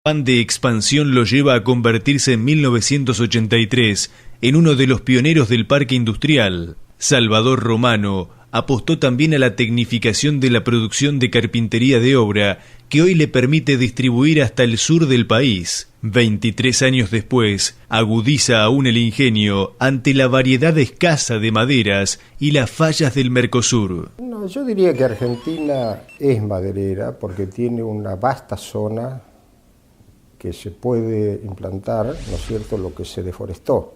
Plan de expansión lo lleva a convertirse en 1983 en uno de los pioneros del parque industrial. Salvador Romano apostó también a la tecnificación de la producción de carpintería de obra, que hoy le permite distribuir hasta el sur del país. 23 años después, agudiza aún el ingenio ante la variedad escasa de maderas y las fallas del Mercosur. No, yo diría que Argentina es maderera porque tiene una vasta zona que se puede implantar, ¿no es cierto?, lo que se deforestó.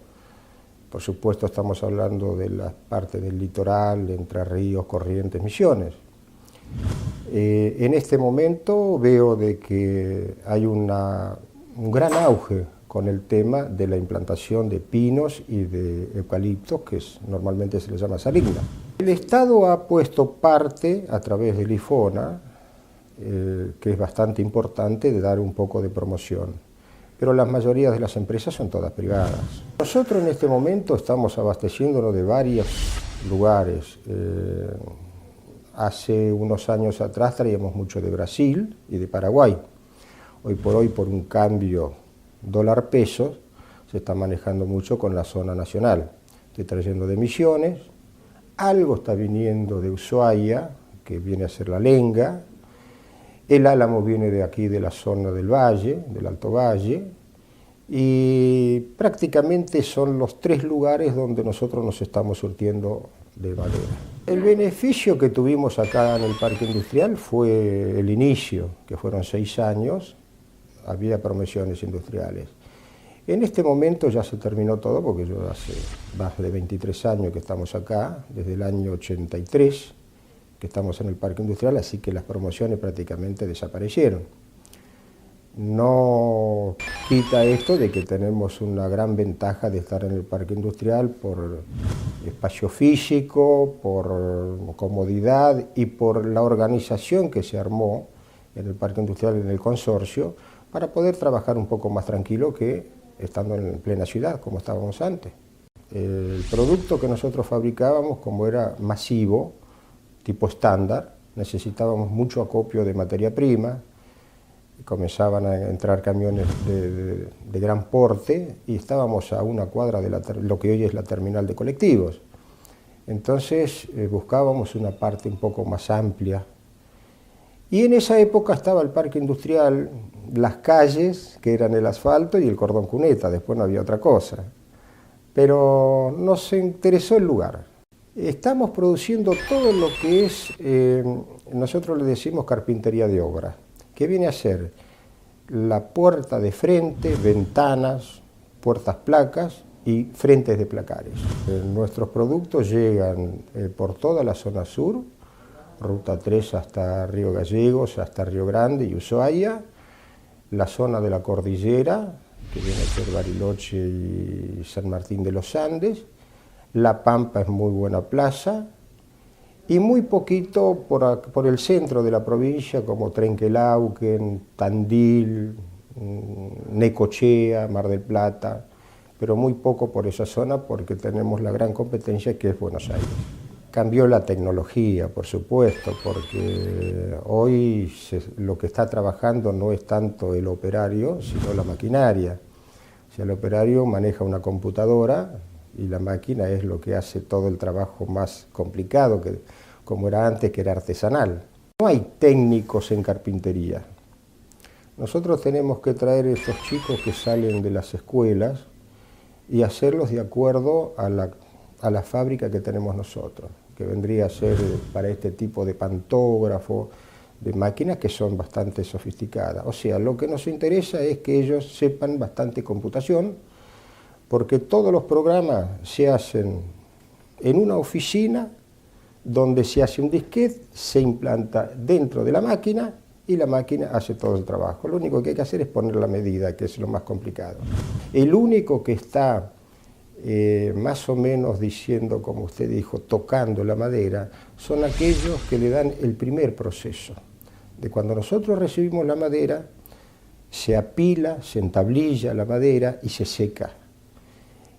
Por supuesto estamos hablando de la parte del litoral, Entre Ríos, Corrientes, Misiones. En este momento veo de que hay un gran auge con el tema de la implantación de pinos y de eucaliptos, que normalmente se les llama saligna. El Estado ha puesto parte, a través del IFONA, que es bastante importante, de dar un poco de promoción. Pero la mayoría de las empresas son todas privadas. Nosotros en este momento estamos abasteciéndonos de varios lugares. Hace unos años atrás traíamos mucho de Brasil y de Paraguay. Hoy, por un cambio dólar-peso, se está manejando mucho con la zona nacional. Estoy trayendo de Misiones, algo está viniendo de Ushuaia, que viene a ser la lenga. El álamo viene de aquí, de la zona del valle, del Alto Valle, y prácticamente son los 3 lugares donde nosotros nos estamos surtiendo de madera. El beneficio que tuvimos acá en el parque industrial fue el inicio, que fueron 6 años, había promociones industriales. En este momento ya se terminó todo, porque yo hace más de 23 años que estamos acá, desde el año 83, que estamos en el parque industrial, así que las promociones prácticamente desaparecieron. No quita esto de que tenemos una gran ventaja de estar en el parque industrial por espacio físico, por comodidad y por la organización que se armó en el parque industrial, en el consorcio, para poder trabajar un poco más tranquilo que estando en plena ciudad, como estábamos antes. El producto que nosotros fabricábamos, como era masivo, tipo estándar, necesitábamos mucho acopio de materia prima, comenzaban a entrar camiones de gran porte y estábamos a una cuadra de lo que hoy es la terminal de colectivos. Entonces buscábamos una parte un poco más amplia. Y en esa época estaba el parque industrial, las calles, que eran el asfalto, y el cordón cuneta, después no había otra cosa. Pero nos interesó el lugar. Estamos produciendo todo lo que es, nosotros le decimos carpintería de obra, que viene a ser la puerta de frente, ventanas, puertas placas y frentes de placares. Nuestros productos llegan por toda la zona sur, Ruta 3 hasta Río Gallegos, hasta Río Grande y Ushuaia, la zona de la cordillera, que viene a ser Bariloche y San Martín de los Andes. La Pampa es muy buena plaza, y muy poquito por el centro de la provincia, como Trenquelauquen, Tandil, Necochea, Mar del Plata, pero muy poco por esa zona porque tenemos la gran competencia que es Buenos Aires. Cambió la tecnología, por supuesto, porque hoy lo que está trabajando no es tanto el operario, sino la maquinaria. O sea, el operario maneja una computadora, y la máquina es lo que hace todo el trabajo más complicado, que, como era antes, que era artesanal. No hay técnicos en carpintería. Nosotros tenemos que traer a estos chicos que salen de las escuelas y hacerlos de acuerdo a la fábrica que tenemos nosotros, que vendría a ser para este tipo de pantógrafo, de máquinas que son bastante sofisticadas. O sea, lo que nos interesa es que ellos sepan bastante computación, porque todos los programas se hacen en una oficina donde se hace un disquete, se implanta dentro de la máquina y la máquina hace todo el trabajo. Lo único que hay que hacer es poner la medida, que es lo más complicado. El único que está más o menos diciendo, como usted dijo, tocando la madera, son aquellos que le dan el primer proceso. De cuando nosotros recibimos la madera, se apila, se entablilla la madera y se seca.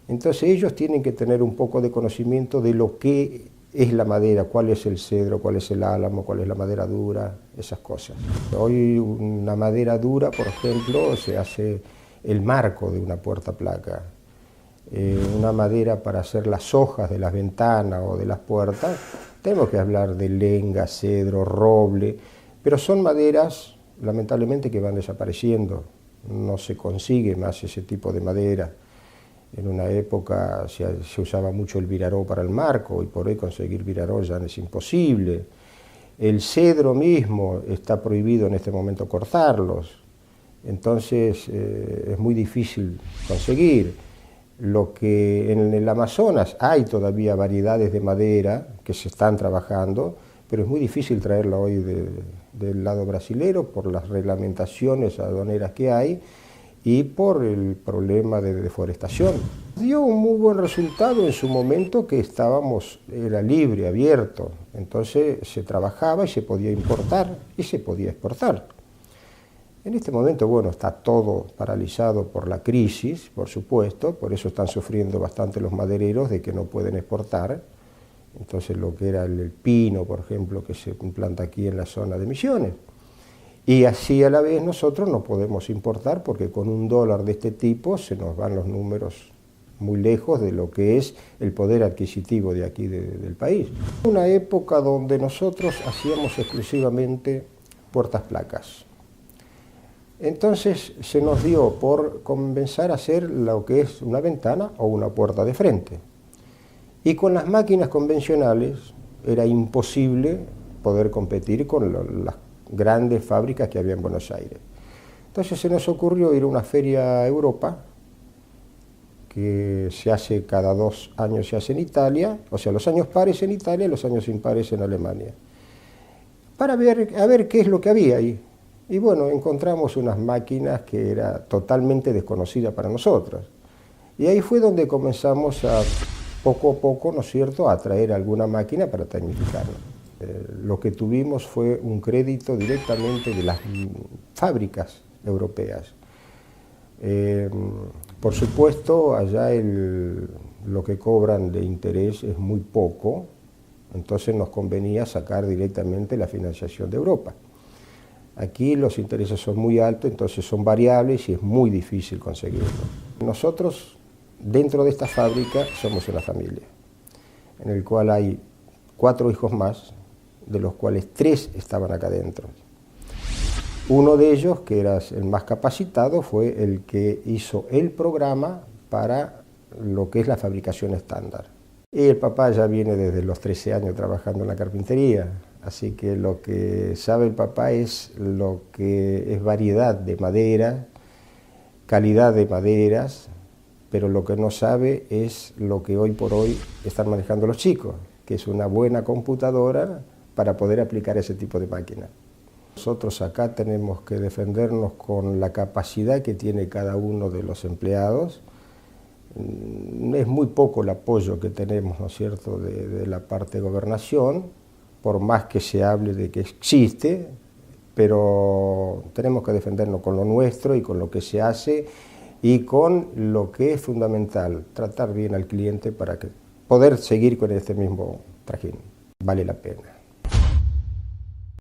Entonces ellos tienen que tener un poco de conocimiento de lo que es la madera, cuál es el cedro, cuál es el álamo, cuál es la madera dura, esas cosas. Hoy una madera dura, por ejemplo, se hace el marco de una puerta placa. Una madera para hacer las hojas de las ventanas o de las puertas, tenemos que hablar de lenga, cedro, roble, pero son maderas, lamentablemente, que van desapareciendo. No se consigue más ese tipo de madera. En una época se usaba mucho el viraró para el marco, y por hoy conseguir viraró ya es imposible. El cedro mismo está prohibido en este momento cortarlos, entonces es muy difícil conseguir. Lo que en el Amazonas hay todavía variedades de madera que se están trabajando, pero es muy difícil traerla hoy del lado brasilero por las reglamentaciones aduaneras que hay y por el problema de deforestación. Dio un muy buen resultado en su momento que era libre, abierto, entonces se trabajaba y se podía importar y se podía exportar. En este momento, bueno, está todo paralizado por la crisis, por supuesto, por eso están sufriendo bastante los madereros de que no pueden exportar. Entonces lo que era el pino, por ejemplo, que se implanta aquí en la zona de Misiones. Y así a la vez nosotros no podemos importar porque con $1 de este tipo se nos van los números muy lejos de lo que es el poder adquisitivo de aquí del país. Una época donde nosotros hacíamos exclusivamente puertas placas. Entonces se nos dio por comenzar a hacer lo que es una ventana o una puerta de frente. Y con las máquinas convencionales era imposible poder competir con las grandes fábricas que había en Buenos Aires. Entonces se nos ocurrió ir a una feria a Europa, que se hace cada 2 años, se hace en Italia, o sea, los años pares en Italia y los años impares en Alemania, para ver qué es lo que había ahí. Y bueno, encontramos unas máquinas que era totalmente desconocida para nosotros. Y ahí fue donde comenzamos a, poco a poco, ¿no es cierto?, a traer alguna máquina para tecnificarla. Lo que tuvimos fue un crédito directamente de las fábricas europeas. Por supuesto, allá lo que cobran de interés es muy poco, entonces nos convenía sacar directamente la financiación de Europa. Aquí los intereses son muy altos, entonces son variables y es muy difícil conseguirlo. Nosotros, dentro de esta fábrica, somos una familia, en el cual hay 4 hijos más, de los cuales 3 estaban acá dentro. Uno de ellos, que era el más capacitado, fue el que hizo el programa para lo que es la fabricación estándar. Y el papá ya viene desde los 13 años trabajando en la carpintería, así que lo que sabe el papá es lo que es variedad de madera, calidad de maderas, pero lo que no sabe es lo que hoy por hoy están manejando los chicos, que es una buena computadora para poder aplicar ese tipo de máquina. Nosotros acá tenemos que defendernos con la capacidad que tiene cada uno de los empleados. Es muy poco el apoyo que tenemos, ¿no es cierto?, de la parte de gobernación, por más que se hable de que existe, pero tenemos que defendernos con lo nuestro y con lo que se hace y con lo que es fundamental, tratar bien al cliente para poder seguir con este mismo trajín. Vale la pena.